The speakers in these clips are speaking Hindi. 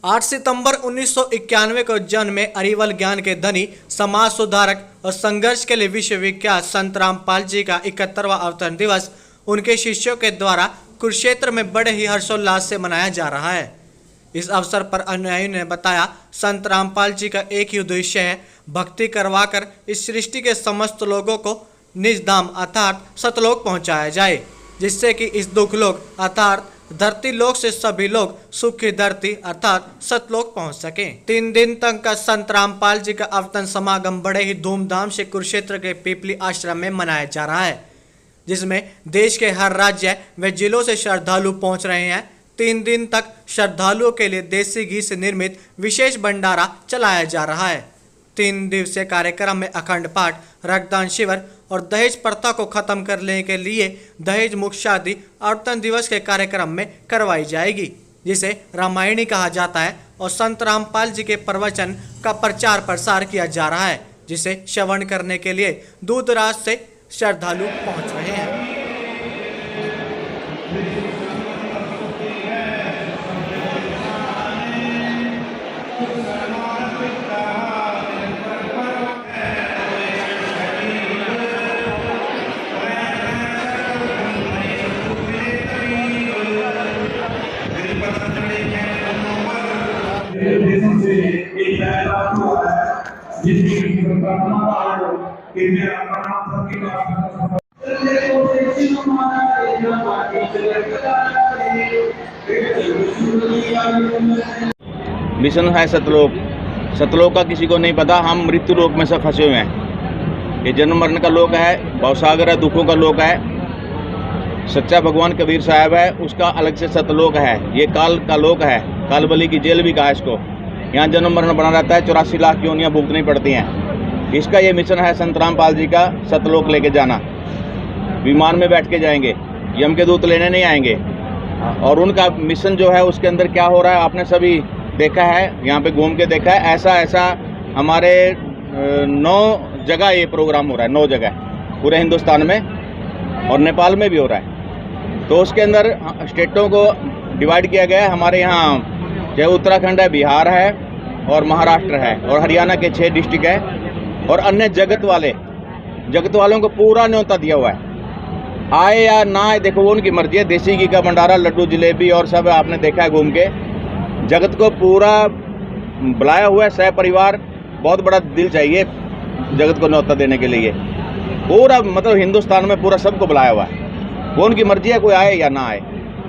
8 सितंबर 1991 को जन्मे अरिवल ज्ञान के धनी, समाज सुधारक और संघर्ष के लिए विश्वविख्यात संत रामपाल जी का 71वां अवतरण दिवस उनके शिष्यों के द्वारा कुरुक्षेत्र में बड़े ही हर्षोल्लास से मनाया जा रहा है। इस अवसर पर अनुयायियों ने बताया, संत रामपाल जी का एक ही उद्देश्य है, भक्ति करवाकर इस सृष्टि के समस्त लोगों को निज धाम अर्थात सतलोक पहुंचाया जाए, जिससे कि इस दुखलोक अर्थात धरती लोक से सभी लोग सुख की धरती अर्थात सतलोक पहुंच सके। 3 दिन तक का संत रामपाल जी का अवतरण समागम बड़े ही धूमधाम से कुरुक्षेत्र के पीपली आश्रम में मनाया जा रहा है, जिसमें देश के हर राज्य व जिलों से श्रद्धालु पहुंच रहे हैं। 3 दिन तक श्रद्धालुओं के लिए देसी घी से निर्मित विशेष भंडारा चलाया जा रहा है। 3 दिवसीय कार्यक्रम में अखंड पाठ, रक्तदान शिविर और दहेज प्रथा को खत्म करने के लिए दहेज मुक्त शादी अवतरण दिवस के कार्यक्रम में करवाई जाएगी, जिसे रामायणी कहा जाता है, और संत रामपाल जी के प्रवचन का प्रचार प्रसार किया जा रहा है, जिसे श्रवण करने के लिए दूर दराज से श्रद्धालु पहुंच रहे हैं। मिशन है सतलोक। सतलोक का किसी को नहीं पता, हम मृत्यु लोक में से फंसे हुए हैं। ये जन्म मरण का लोक है, भवसागर है, दुखों का लोक है। सच्चा भगवान कबीर साहब है, उसका अलग से सतलोक है। ये काल का लोक है, कालबली की जेल भी कहा इसको। यहाँ जन्म मरण बना रहता है, 84 लाख योनियाँ भुगतनी पड़ती हैं। इसका ये मिशन है संत रामपाल जी का, सतलोक लेके जाना। विमान में बैठ के जाएंगे, यम के दूत लेने नहीं आएंगे। और उनका मिशन जो है उसके अंदर क्या हो रहा है आपने सभी देखा है, यहाँ पे घूम के देखा है। ऐसा हमारे 9 जगह ये प्रोग्राम हो रहा है, 9 जगह पूरे हिंदुस्तान में, और नेपाल में भी हो रहा है। तो उसके अंदर स्टेटों को डिवाइड किया गया है। हमारे यहाँ जो उत्तराखंड है, बिहार है और महाराष्ट्र है, और हरियाणा के 6 डिस्ट्रिक्ट है, और अन्य जगत वालों को पूरा न्योता दिया हुआ है। आए या ना आए, देखो वो उनकी मर्जी है। देसी घी का भंडारा, लड्डू, जलेबी और सब आपने देखा है घूम के। जगत को पूरा बुलाया हुआ है, सह परिवार। बहुत बड़ा दिल चाहिए जगत को न्योता देने के लिए। पूरा मतलब हिंदुस्तान में पूरा सबको बुलाया हुआ है, वो उनकी मर्जी है, कोई आए या ना आए।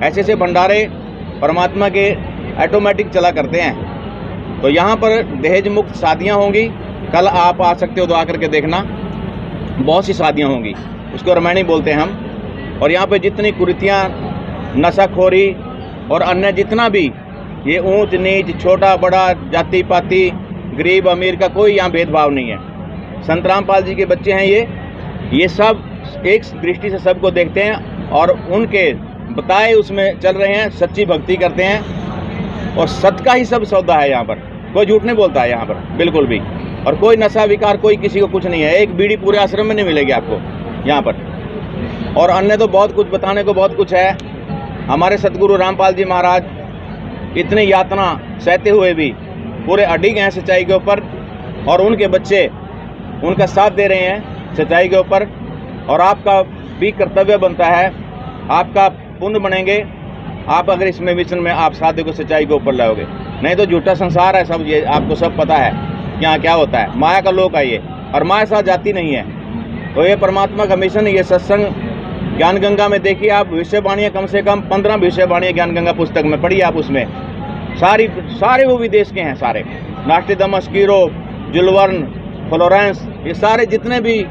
ऐसे भंडारे परमात्मा के ऑटोमेटिक चला करते हैं। तो यहाँ पर दहेज मुक्त शादियाँ होंगी। कल आप आ सकते हो तो आकर के देखना, बहुत सी शादियाँ होंगी, उसको रामायणी बोलते हैं हम। और यहाँ पे जितनी कुरीतियाँ, नशाखोरी और अन्य जितना भी ये ऊंच नीच, छोटा बड़ा, जाति पाति, गरीब अमीर का कोई यहाँ भेदभाव नहीं है। संत रामपाल जी के बच्चे हैं ये सब एक दृष्टि से सबको देखते हैं और उनके बताए उसमें चल रहे हैं, सच्ची भक्ति करते हैं। और सत का ही सब सौदा है यहाँ पर, कोई झूठ नहीं बोलता है यहाँ पर बिल्कुल भी। और कोई नशा विकार कोई किसी को कुछ नहीं है। एक बीड़ी पूरे आश्रम में नहीं मिलेगी आपको यहाँ पर। और अन्य तो बहुत कुछ बताने को बहुत कुछ है। हमारे सतगुरु रामपाल जी महाराज इतनी यातना सहते हुए भी पूरे अडिग हैं सच्चाई के ऊपर, और उनके बच्चे उनका साथ दे रहे हैं सच्चाई के ऊपर। और आपका भी कर्तव्य बनता है, आपका पुण्य बनेंगे आप अगर इसमें मिशन में आप साथ को सच्चाई के ऊपर लाओगे। नहीं तो झूठा संसार है सब, ये आपको सब पता है यहाँ क्या होता है। माया का लोक है ये, और माया साथ जाती नहीं है। तो ये परमात्मा का मिशन, ये सत्संग ज्ञान गंगा में देखिए आप, विषयवाणियाँ कम से कम 15 विषयवाणियाँ ज्ञान गंगा पुस्तक में पढ़िए आप। उसमें सारे वो विदेश के हैं, सारे नास्टिदमस, कीरो, जुलवर्न, फ्लोरेंस, ये सारे जितने भी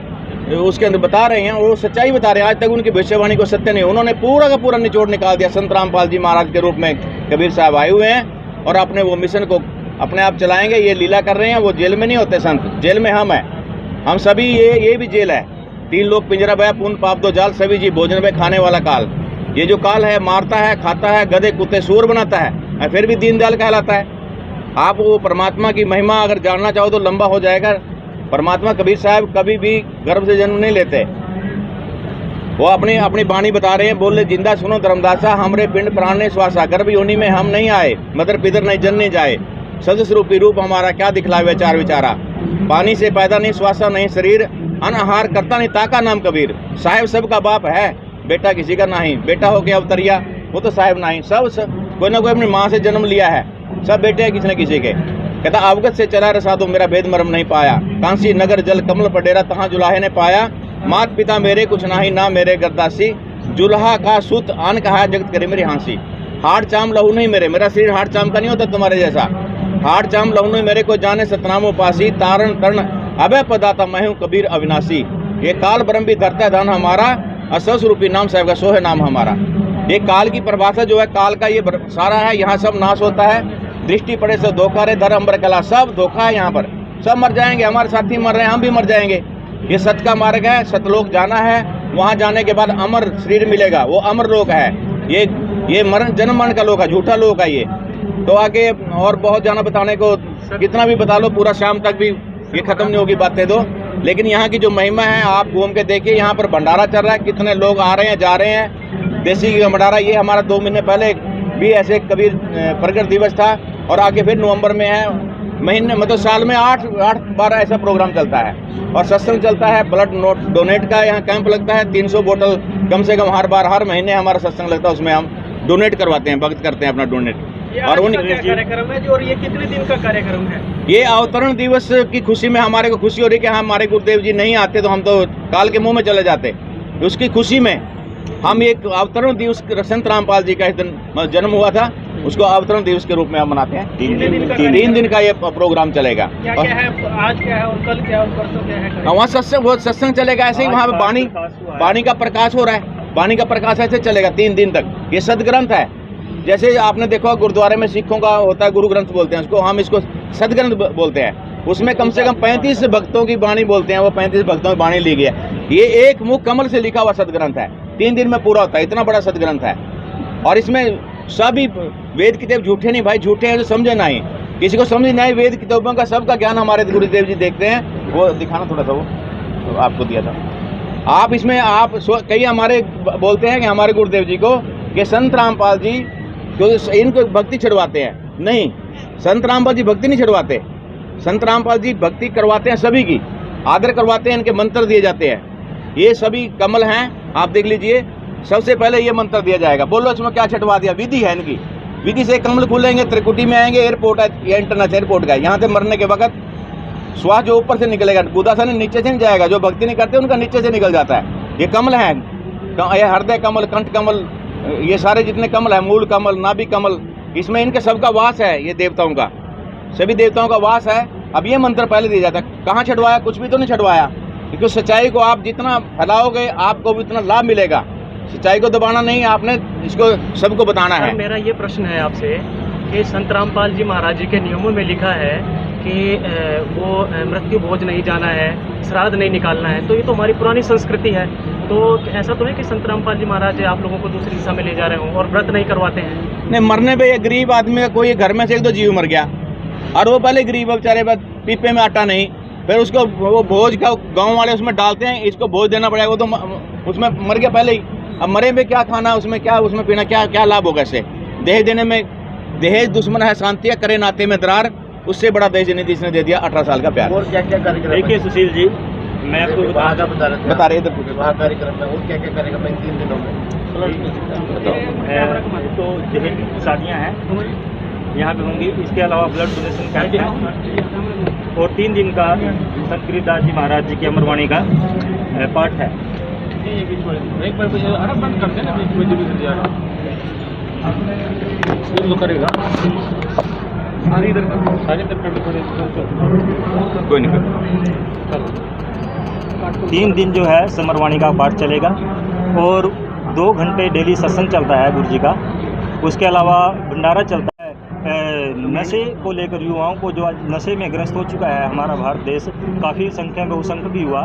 उसके अंदर बता रहे हैं वो सच्चाई बता रहे हैं। आज तक उनकी भविष्यवाणी को सत्य नहीं, उन्होंने पूरा का पूरा निचोड़ निकाल दिया। संत रामपाल जी महाराज के रूप में कबीर साहब आए हुए हैं और अपने वो मिशन को अपने आप चलाएंगे। ये लीला कर रहे हैं, वो जेल में नहीं होते संत, जेल में हम हैं, हम सभी। ये भी जेल है। 3 लोग पिंजरा भय, पुण्य पाप दो जाल, सभी जी भोजन में खाने वाला काल। ये जो काल है, मारता है, खाता है, गधे कुत्ते सूर बनाता है, फिर भी दीनदयाल कहलाता है। आप वो परमात्मा की महिमा अगर जानना चाहो तो लंबा हो जाएगा। परमात्मा कबीर साहब कभी भी गर्भ से जन्म नहीं लेते, वो अपनी अपनी बाणी बता रहे हैं, बोले जिंदा सुनो धर्मदासा, हमरे पिंड प्राण ने श्वासा, गर्भ योनि में हम नहीं आए, मदर पिदर नहीं जन नहीं जाए, सदस्वरूपी रूप हमारा क्या दिखलावे चार विचारा, पानी से पैदा नहीं श्वासा नहीं शरीर, अनहार करता नहीं ताका नाम कबीर, साहेब सबका बाप है बेटा किसी का नहीं, बेटा हो गया अवतरिया वो तो साहेब नहीं, सब कोई ना कोई अपनी माँ से जन्म लिया है, सब बेटे हैं किसी न किसी के। कहता अवगत से चला रसा तो मेरा भेद मरम नहीं पाया, कांसी नगर जल कमल पडेरा तहाँ जुलाहे ने पाया, मात पिता मेरे कुछ नाही ना मेरे गर्दासी, जुल्हा का सुत आन कहा जगत करे मेरी हांसी, हाड़ चाम लहू नहीं मेरा शरीर हाड़ चाम का नहीं होता तुम्हारे जैसा, हाड़ चाम लहू नहीं मेरे को जाने सतनामो पासी, तारण तरण अभय पदाता मैं हूँ कबीर अविनाशी, ये काल ब्रह्म भी धरता धन हमारा, असस रूपी नाम साहब का सोहे नाम हमारा। ये काल की परिभाषा जो है, काल का ये सारा है, यहाँ सब नाश होता है, दृष्टि पड़े से धोखा रे धर अंबर कला, सब धोखा है यहाँ पर, सब मर जाएंगे, हमारे साथी मर रहे हैं, हम भी मर जाएंगे। ये सत्य का मार्ग है, सतलोक जाना है, वहाँ जाने के बाद अमर शरीर मिलेगा, वो अमर लोक है, ये मरण जन्म मरण का लोक है, झूठा लोक है ये। तो आगे और बहुत जाना बताने को, कितना भी बता लो पूरा शाम तक भी ये खत्म नहीं होगी बातें तो, लेकिन यहाँ की जो महिमा है आप घूम के देखिए, यहाँ पर भंडारा चल रहा है, कितने लोग आ रहे हैं जा रहे हैं, देसी घी का भंडारा। ये हमारा 2 महीने पहले भी ऐसे कबीर प्रगट दिवस था, और आगे फिर नवंबर में है, महीने मतलब साल में 8 बार ऐसा प्रोग्राम चलता है, और सत्संग चलता है, ब्लड डोनेट का यहाँ कैंप लगता है, 300 बोतल कम से कम हर महीने हमारा सत्संग लगता है, उसमें हम डोनेट करवाते हैं, भक्त करते हैं अपना डोनेट। और कार्यक्रम है और ये कितने दिन का कार्यक्रम है? ये अवतरण दिवस की खुशी में हमारे को खुशी हो रही है कि हमारे गुरुदेव जी नहीं आते तो हम तो काल के मुंह में चले जाते, उसकी खुशी में हम एक अवतरण दिवस, संत रामपाल जी का इस दिन जन्म हुआ था, उसको अवतरण दिवस के रूप में हम मनाते हैं। 3 दिन का ये प्रोग्राम चलेगा। क्या क्या है आज, क्या है और कल क्या है और परसों क्या है? वहाँ सत्संग चलेगा, ऐसे ही वहाँ पे बाणी का प्रकाश हो रहा है, बाणी का प्रकाश ऐसे चलेगा 3 दिन तक। ये सदग्रंथ है, जैसे आपने देखा गुरुद्वारे में सिखों का होता है गुरु ग्रंथ बोलते हैं उसको, हम इसको सदग्रंथ बोलते हैं। उसमें कम से कम 35 भक्तों की बाणी बोलते हैं, वो 35 भक्तों की बाणी ली गई है। ये एक मुख कमल से लिखा हुआ सदग्रंथ है, 3 दिन में पूरा होता है, इतना बड़ा सदग्रंथ है। और इसमें सभी वेद किताब झूठे नहीं भाई, झूठे हैं तो समझे नहीं, किसी को समझ नहीं, वेद किताबों का सबका ज्ञान हमारे गुरुदेव जी देखते हैं। वो दिखाना थोड़ा सा, वो तो आपको दिया था। आप इसमें कई हमारे बोलते हैं कि हमारे गुरुदेव जी को कि संत रामपाल जी क्योंकि इनको भक्ति छुड़वाते हैं, नहीं, संत रामपाल जी भक्ति नहीं छुड़वाते, संत रामपाल जी भक्ति करवाते हैं, सभी की आदर करवाते हैं, इनके मंत्र दिए जाते हैं। ये सभी कमल हैं, आप देख लीजिए। सबसे पहले ये मंत्र दिया जाएगा, बोलो इसमें क्या छटवा दिया, विधि है इनकी, विधि से कमल खुलेंगे, त्रिकुटी में आएंगे, एयरपोर्ट है, ये इंटरनेशनल एयरपोर्ट का है, यहाँ से मरने के वक्त श्वास जो ऊपर से निकलेगा, गुदासन नीचे से नहीं जाएगा, जो भक्ति नहीं करते उनका नीचे से निकल जाता है। ये कमल है, ये हृदय कमल, कंठ कमल, ये सारे जितने कमल है, मूल कमल, नाभि कमल, इसमें इनके सबका वास है, ये देवताओं का, सभी देवताओं का वास है। अब ये मंत्र पहले दिया जाता है, कहाँ छटवाया, कुछ भी तो नहीं छटवाया, क्योंकि सच्चाई को आप जितना फैलाओगे आपको भी उतना लाभ मिलेगा। सच्चाई को दबाना नहीं, आपने इसको सबको बताना है। मेरा ये प्रश्न है आपसे कि संत रामपाल जी महाराज जी के नियमों में लिखा है कि वो मृत्यु भोज नहीं जाना है, श्राद्ध नहीं निकालना है, तो ये तो हमारी पुरानी संस्कृति है, तो ऐसा तो है कि संत रामपाल जी महाराज आप लोगों को दूसरी दिशा में ले जा रहे हों और व्रत नहीं करवाते हैं? नहीं, मरने पे ये गरीब आदमी का कोई घर में से 1-2 जीव मर गया, और वो पहले गरीब बेचारे पीपे में आटा नहीं, फिर उसको वो भोज का गाँव वाले उसमें डालते हैं, इसको भोज देना पड़ेगा, वो तो उसमें मर गया पहले ही। अब मरे में क्या खाना, उसमें क्या, उसमें पीना, क्या लाभ होगा इससे? दहेज देने में, दहेज दुश्मन है शांतिया, करे नाते में दरार, उससे बड़ा दहेज नहीं इसने दे दिया 18 साल का प्यार। और क्या क्या कार्यक्रम? देखिए सुशील जी, मैं आपको बता रहे इधर विवाह कार्यक्रम में और क्या क्या कार्यक्रम इन 3 दिनों में? तो दहेज की शादियाँ हैं यहाँ पे होंगी, इसके अलावा ब्लड डोनेशन कैंप है, और 3 दिन का संत गिरिदास जी महाराज जी की अमरवाणी का पाठ है। एक बार बंद कर देना, करेगा कोई नहीं। 3 दिन जो है समरवाणी का पाठ चलेगा, और 2 घंटे डेली सत्संग चलता है गुरु जी का। उसके अलावा भंडारा चलता है। नशे को लेकर युवाओं को, जो आज नशे में ग्रस्त हो चुका है हमारा भारत देश, काफ़ी संख्या में उसंख भी हुआ,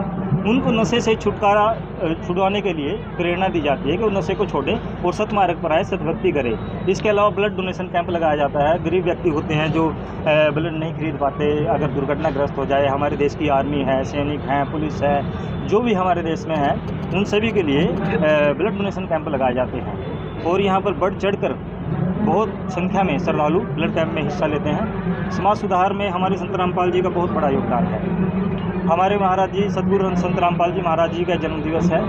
उनको नशे से छुड़वाने के लिए प्रेरणा दी जाती है कि वो नशे को छोड़ें और सतमार्ग पर आए, सतभक्ति करें। इसके अलावा ब्लड डोनेशन कैंप लगाया जाता है। गरीब व्यक्ति होते हैं जो ब्लड नहीं खरीद पाते, अगर दुर्घटनाग्रस्त हो जाए, हमारे देश की आर्मी है, सैनिक हैं, पुलिस है, जो भी हमारे देश में है, उन सभी के लिए ब्लड डोनेशन कैंप लगाए जाते हैं। और यहाँ पर बढ़ चढ़कर बहुत संख्या में श्रद्धालु ब्लड कैंप में हिस्सा लेते हैं। समाज सुधार में हमारे संत रामपाल जी का बहुत बड़ा योगदान है। हमारे महाराज जी सद्गुरु संत रामपाल जी महाराज जी का जन्म दिवस है,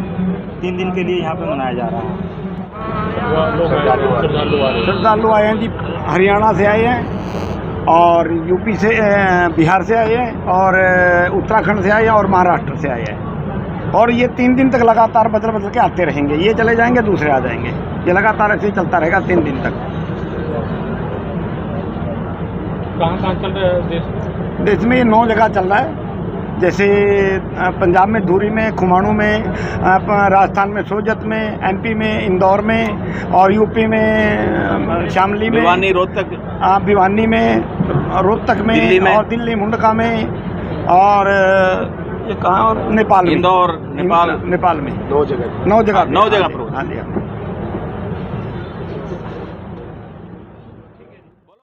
3 दिन के लिए यहाँ पे मनाया जा रहा है। श्रद्धालु आए हैं जी, हरियाणा से आए हैं और यूपी से, बिहार से आए हैं और उत्तराखंड से आए हैं और महाराष्ट्र से आए हैं। और ये 3 दिन तक लगातार बदल बदल के आते रहेंगे। ये चले जाएंगे, दूसरे आ जाएंगे। ये लगातार ऐसे ही चलता रहेगा 3 दिन तक। कहाँ चल रहा है देश में ये 9 जगह चल रहा है। जैसे पंजाब में धुरी में, खुमाणु में, राजस्थान में सोजत में, एमपी में इंदौर में और यूपी में शामली में, भिवानी, रोहतक, भिवानी में, रोहतक में, दिल्ली में और दिल्ली मुंडका में, और ये कहाँ, और नेपाल में, इंदौर, नेपाल नेपाल में 9 जगह 9 जगह हाँ, 9 जगह पर। हाँ जी।